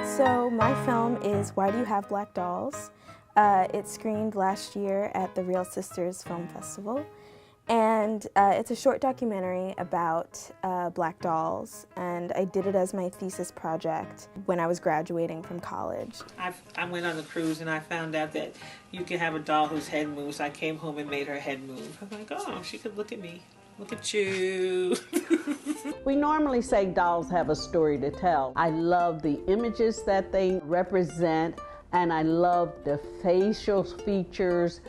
So my film is Why Do You Have Black Dolls? It screened last year at the Real Sisters Film Festival. And it's a short documentary about black dolls, and I did it as my thesis project when I was graduating from college. I went on a cruise and I found out that you can have a doll whose head moves. I came home and made her head move. I'm like, oh, she could look at me. Look at you. We normally say dolls have a story to tell. I love the images that they represent, and I love the facial features.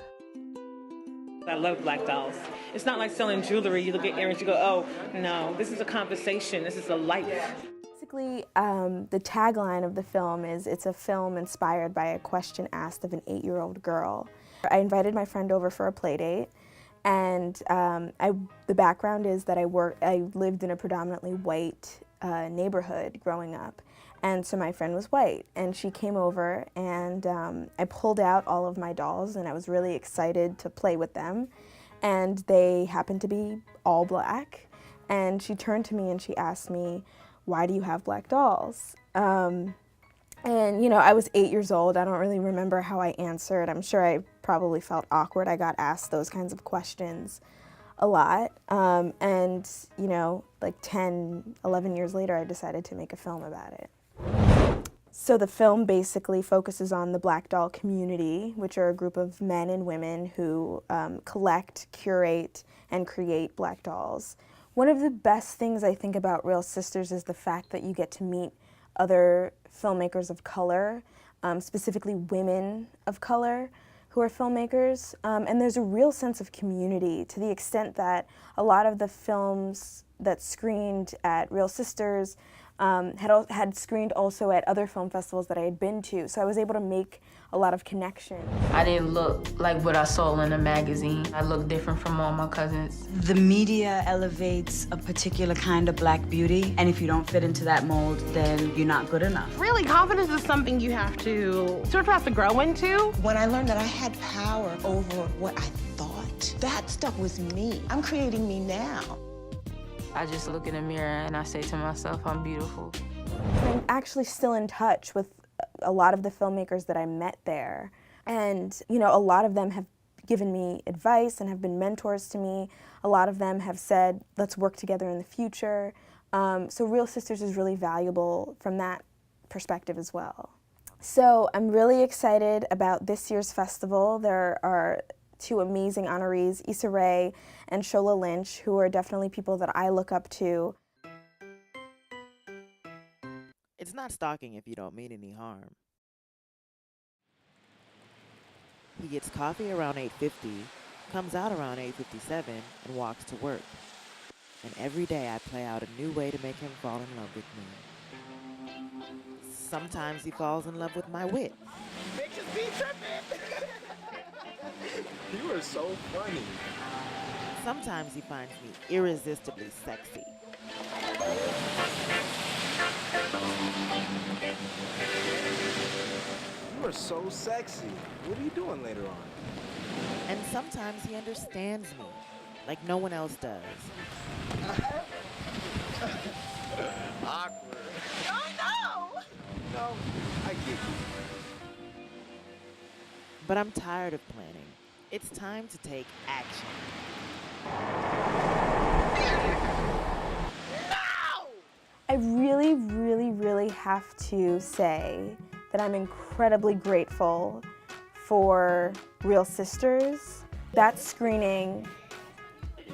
I love black dolls. It's not like selling jewelry. You look at earrings, you go, oh, no, this is a conversation. This is a life. Basically, the tagline of the film is, it's a film inspired by a question asked of an 8-year-old girl. I invited my friend over for a play date, and the background is that I lived in a predominantly white neighborhood growing up. And so my friend was white, and she came over, and I pulled out all of my dolls, and I was really excited to play with them. And they happened to be all black. And she turned to me and she asked me, why do you have black dolls? And you know, I was 8 years old. I don't really remember how I answered. I'm sure I probably felt awkward. I got asked those kinds of questions a lot. And you know, like 10, 11 years later, I decided to make a film about it. So the film basically focuses on the black doll community, which are a group of men and women who collect, curate, and create black dolls. One of the best things I think about Real Sisters is the fact that you get to meet other filmmakers of color, specifically women of color who are filmmakers. And there's a real sense of community, to the extent that a lot of the films that screened at Real Sisters had screened also at other film festivals that I had been to, so I was able to make a lot of connections. I didn't look like what I saw in a magazine. I looked different from all my cousins. The media elevates a particular kind of black beauty, and if you don't fit into that mold, then you're not good enough. Really, confidence is something you have to grow into. When I learned that I had power over what I thought, that stuff was me. I'm creating me now. I just look in the mirror and I say to myself, I'm beautiful. I'm actually still in touch with a lot of the filmmakers that I met there. And, you know, a lot of them have given me advice and have been mentors to me. A lot of them have said, let's work together in the future. So Real Sisters is really valuable from that perspective as well. So I'm really excited about this year's festival. There are 2 amazing honorees, Issa Rae and Shola Lynch, who are definitely people that I look up to. It's not stalking if you don't mean any harm. He gets coffee around 8:50, comes out around 8:57, and walks to work. And every day I play out a new way to make him fall in love with me. Sometimes he falls in love with my wit. Bitches be tripping! You are so funny. Sometimes he finds me irresistibly sexy. You are so sexy. What are you doing later on? And sometimes he understands me, like no one else does. Awkward. Oh no! No, I get you. But I'm tired of planning. It's time to take action. No! I really, really, really have to say that I'm incredibly grateful for Real Sisters. That screening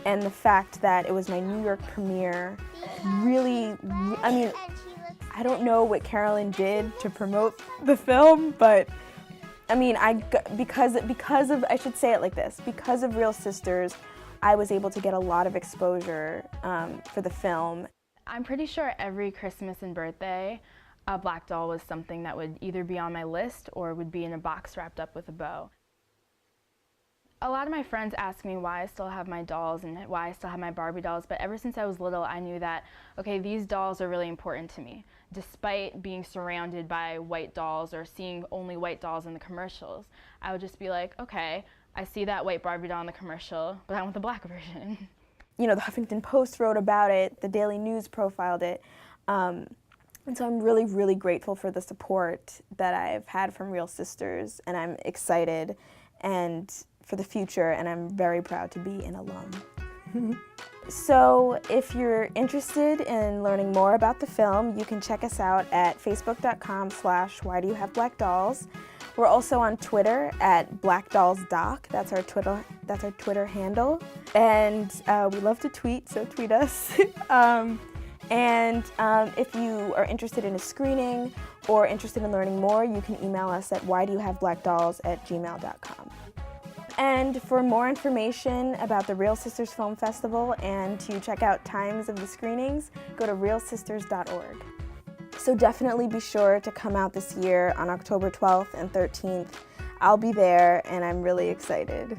and the fact that it was my New York premiere really, I mean, I don't know what Carolyn did to promote the film, but I mean, because of, I should say it like this, because of Real Sisters, I was able to get a lot of exposure for the film. I'm pretty sure every Christmas and birthday, a black doll was something that would either be on my list or would be in a box wrapped up with a bow. A lot of my friends ask me why I still have my dolls and why I still have my Barbie dolls, but ever since I was little, I knew that, okay, these dolls are really important to me. Despite being surrounded by white dolls or seeing only white dolls in the commercials, I would just be like, okay, I see that white Barbie doll in the commercial, but I want the black version. You know, the Huffington Post wrote about it, the Daily News profiled it. And so I'm really, really grateful for the support that I've had from Real Sisters, and I'm excited and for the future, and I'm very proud to be an alum. So if you're interested in learning more about the film, you can check us out at facebook.com/whydouyohaveblackdolls. We're also on Twitter at blackdollsdoc. That's our Twitter handle. And we love to tweet, so tweet us. If you are interested in a screening or interested in learning more, you can email us at whydouyohaveblackdolls@gmail.com. And for more information about the Real Sisters Film Festival and to check out times of the screenings, go to realsisters.org. So definitely be sure to come out this year on October 12th and 13th. I'll be there and I'm really excited.